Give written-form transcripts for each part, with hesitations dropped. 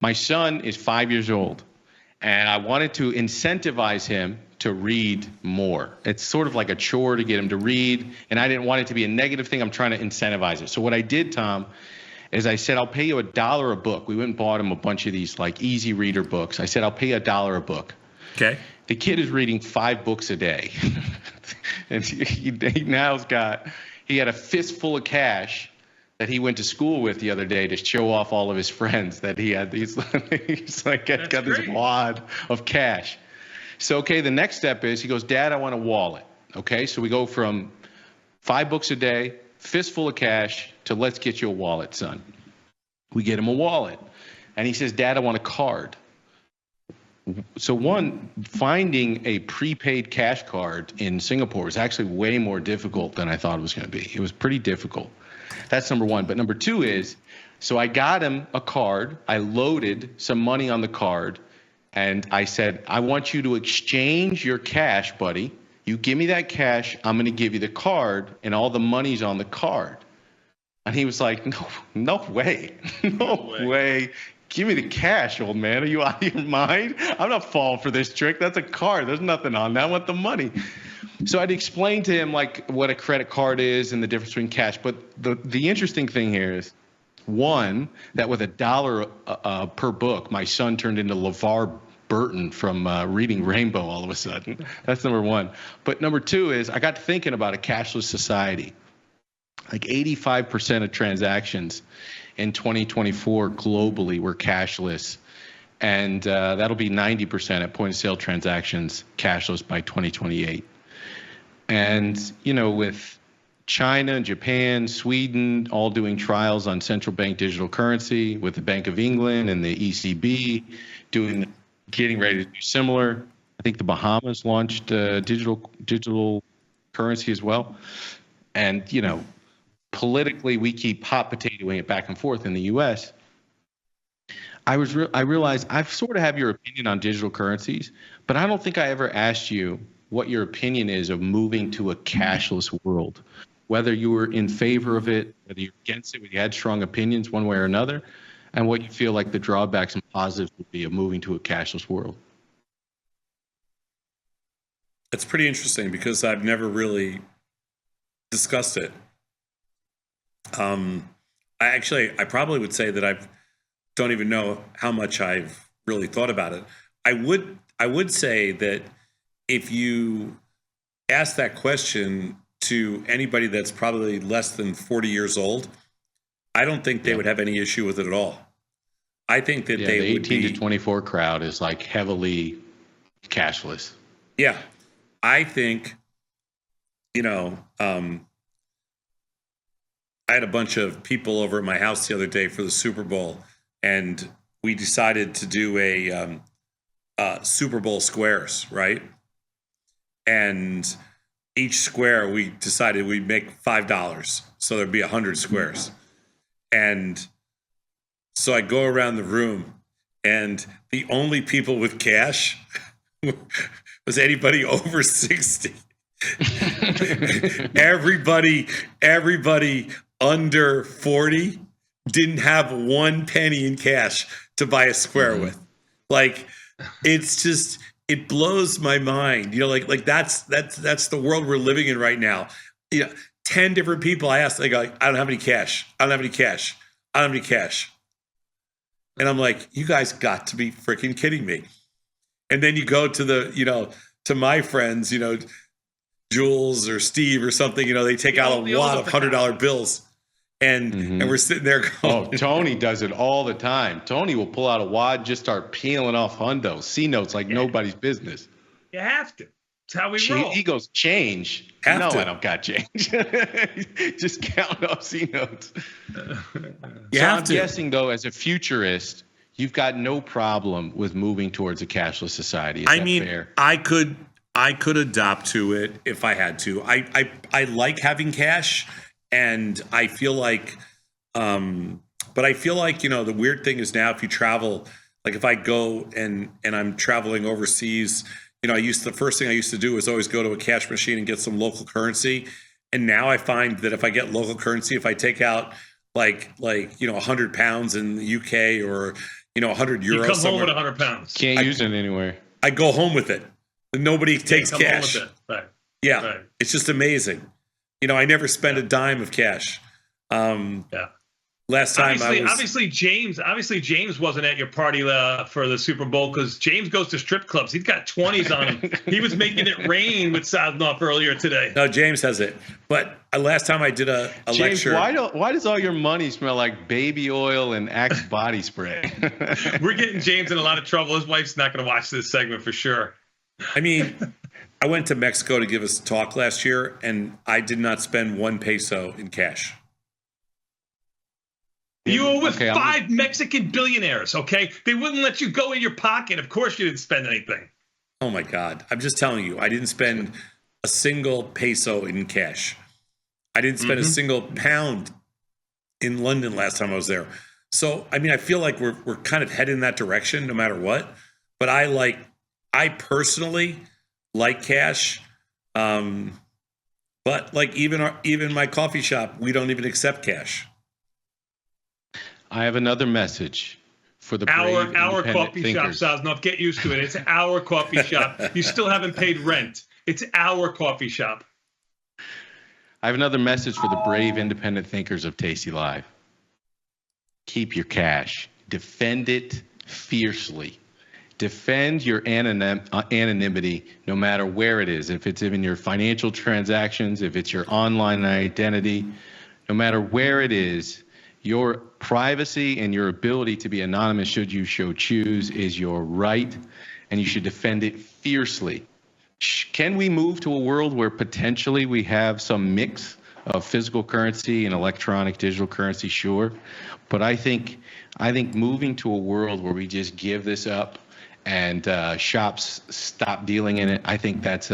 My son is 5 years old, and I wanted to incentivize him to read more. It's sort of like a chore to get him to read, and I didn't want it to be a negative thing. I'm trying to incentivize it. So what I did, Tom, is I said, I'll pay you $1 a book. We went and bought him a bunch of these like easy reader books. I said, I'll pay you $1 a book. Okay. The kid is reading 5 books a day. And he had a fistful of cash that he went to school with the other day to show off all of his friends that he had these. He's like, got this wad of cash. So, okay, the next step is he goes, Dad, I want a wallet. Okay, so we go from 5 books a day, fistful of cash, to let's get you a wallet, son. We get him a wallet. And he says, Dad, I want a card. So finding a prepaid cash card in Singapore is actually way more difficult than I thought it was going to be. It was pretty difficult. That's number one. But number two is, so I got him a card. I loaded some money on the card. And I said, I want you to exchange your cash, buddy. You give me that cash, I'm going to give you the card, and all the money's on the card. And he was like, no way. No way. Give me the cash, old man. Are you out of your mind? I'm not falling for this trick. That's a card. There's nothing on that. I want the money. So I'd explain to him like what a credit card is and the difference between cash. But the interesting thing here is, one, that with $1 per book, my son turned into LeVar Burton from reading Rainbow all of a sudden. That's number one. But number two is I got to thinking about a cashless society. Like 85% of transactions in 2024 globally were cashless. And that'll be 90% at point of sale transactions cashless by 2028. And, you know, with China, Japan, Sweden, all doing trials on central bank digital currency, with the Bank of England and the ECB getting ready to do similar. I think the Bahamas launched digital currency as well. And, you know, politically, we keep hot potatoing it back and forth in the U.S. I realized I sort of have your opinion on digital currencies, but I don't think I ever asked you what your opinion is of moving to a cashless world, whether you were in favor of it, whether you're against it, whether you had strong opinions one way or another, and what you feel like the drawbacks and positives would be of moving to a cashless world. It's pretty interesting because I've never really discussed it. I probably would say that I don't even know how much I've really thought about it. I would say that if you ask that question to anybody that's probably less than 40 years old, I don't think they would have any issue with it at all. I think that they the would 18 to 24 crowd is like heavily cashless. Yeah. I think, you know, I had a bunch of people over at my house the other day for the Super Bowl, and we decided to do a Super Bowl squares, right? And each square we decided we'd make $5, so there'd be 100 squares. And so I go around the room, and the only people with cash was anybody over 60. Everybody under 40 didn't have 1 penny in cash to buy a square with. Like, it's just, it blows my mind. You know, like that's the world we're living in right now. You know, 10 different people I asked, they go, I don't have any cash. I don't have any cash. I don't have any cash. And I'm like, you guys got to be freaking kidding me. And then you go to to my friends, Jules or Steve or something, they take out a wad of $100 bills. And we're sitting there going, oh, Tony does it all the time. Tony will pull out a wad, just start peeling off hundos, C-notes like nobody's business. You have to. That's how we roll. He goes, change. I don't got change. Just count off C-notes. I'm guessing, though, as a futurist, you've got no problem with moving towards a cashless society. Is that fair? I could adopt to it if I had to. I like having cash. And I feel like, but I feel like, the weird thing is now if you travel, like if I go and I'm traveling overseas, the first thing I used to do was always go to a cash machine and get some local currency. And now I find that if I get local currency, if I take out like 100 pounds in the UK or, 100 euros You come home somewhere. with 100 pounds. Can't use it anywhere. I go home with it. Nobody takes Come home cash. with it. Right. Yeah, Right. it's just amazing. I never spend a dime of cash. Yeah. Last time Obviously, James wasn't at your party for the Super Bowl because James goes to strip clubs. He's got 20s on him. He was making it rain with Saznoff earlier today. No, James has it. But last time I did a James, lecture. why does all your money smell like baby oil and Axe body spray? We're getting James in a lot of trouble. His wife's not going to watch this segment for sure. I mean, I went to Mexico to give us a talk last year, and I did not spend 1 peso in cash. You were with 5 Mexican billionaires, okay? They wouldn't let you go in your pocket. Of course you didn't spend anything. Oh, my God. I'm just telling you, I didn't spend a single peso in cash. I didn't spend a single pound in London last time I was there. So, I mean, I feel like we're kind of heading in that direction no matter what. But I personally like cash. But like even my coffee shop, we don't even accept cash. I have another message for the brave our coffee thinkers. shop, Saznoff. Get used to it. It's our coffee shop. You still haven't paid rent. It's our coffee shop. I have another message for the brave independent thinkers of Tasty Live. Keep your cash. Defend it fiercely. Defend your anonymity no matter where it is. If it's in your financial transactions, if it's your online identity, no matter where it is, your privacy and your ability to be anonymous should you so choose is your right, and you should defend it fiercely. Can we move to a world where potentially we have some mix of physical currency and electronic digital currency? Sure. But I think moving to a world where we just give this up and shops stop dealing in it, I think that's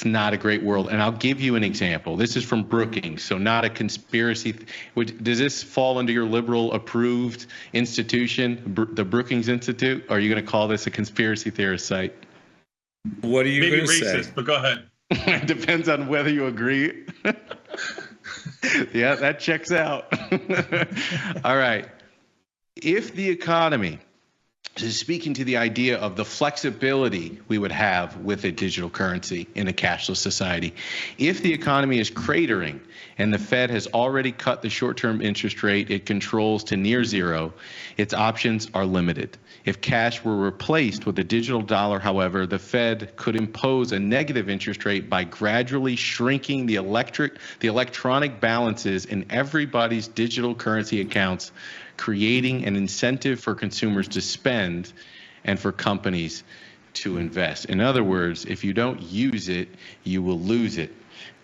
not a great world. And I'll give you an example. This is from Brookings, so not a conspiracy. Does this fall under your liberal approved institution, the Brookings Institute? Or are you going to call this a conspiracy theorist site? What are you Maybe going to say? racist, but go ahead. It depends on whether you agree. Yeah, that checks out. All right. If the economy is speaking to the idea of the flexibility we would have with a digital currency in a cashless society, if the economy is cratering and the Fed has already cut the short-term interest rate it controls to near zero, its options are limited. If cash were replaced with a digital dollar, however, the Fed could impose a negative interest rate by gradually shrinking the electronic balances in everybody's digital currency accounts, creating an incentive for consumers to spend and for companies to invest. In other words, if you don't use it, you will lose it.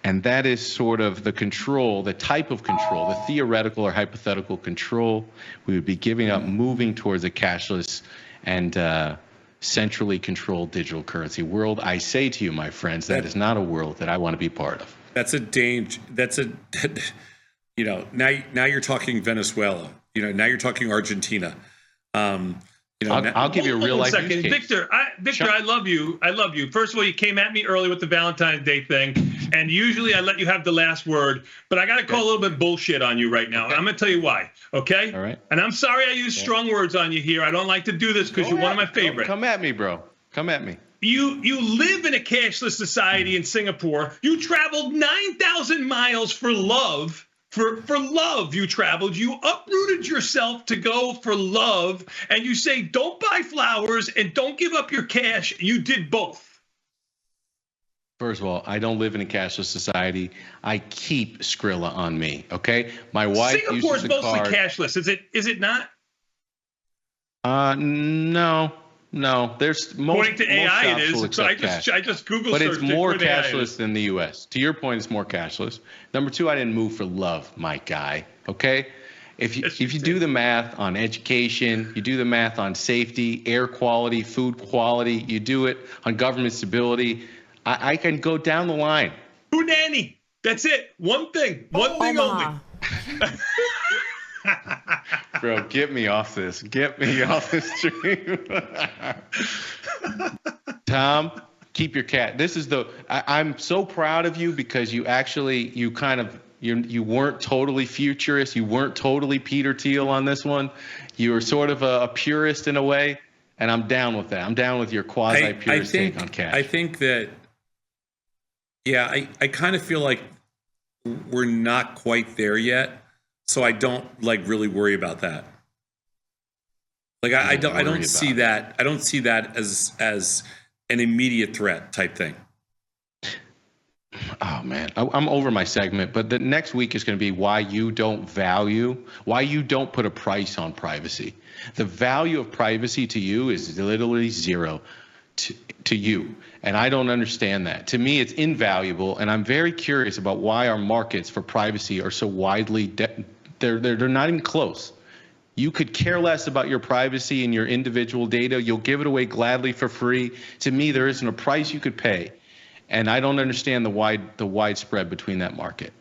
And that is sort of the control, the type of control, the theoretical or hypothetical control we would be giving up, moving towards a cashless and centrally controlled digital currency world. I say to you, my friends, that is not a world that I want to be part of. That's a danger. Now you're talking Venezuela. Now you're talking Argentina. I'll give you a real life use case. Victor, I love you. I love you. First of all, you came at me early with the Valentine's Day thing, and usually I let you have the last word, but I got to call a little bit bullshit on you right now. I'm going to tell you why, okay? All right. And I'm sorry I use strong words on you here. I don't like to do this because you're one of my favorite. Come at me, bro. Come at me. You live in a cashless society in Singapore. You traveled 9,000 miles for love. For love, you traveled. You uprooted yourself to go for love, and you say, don't buy flowers and don't give up your cash. You did both. First of all, I don't live in a cashless society. I keep Skrilla on me, okay? My wife Singapore's uses a mostly card. cashless. Is it not? No. There's According to AI, it is. So I just Google but searched it's more it. cashless than the U.S. To your point, it's more cashless. Number two, I didn't move for love, my guy. Okay, if you do the math on education, you do the math on safety, air quality, food quality, you do it on government stability, I can go down the line. Houdini. That's it. One thing only. Bro, get me off this. Get me off this stream. Tom, keep your cat. This is I'm so proud of you because you kind of You weren't totally futurist. You weren't totally Peter Thiel on this one. You were sort of a purist in a way, and I'm down with that. I'm down with your quasi-purist take on cash. I think that, yeah, I kind of feel like we're not quite there yet, so I don't like really worry about that. Like I don't see that. I don't see that as an immediate threat type thing. Oh man, I'm over my segment, but the next week is going to be why you don't put a price on privacy. The value of privacy to you is literally zero to you, and I don't understand that. To me, it's invaluable, and I'm very curious about why our markets for privacy are so widely they're not even close. You could care less about your privacy and your individual data. You'll give it away gladly for free. To me, there isn't a price you could pay. And I don't understand the widespread between that market.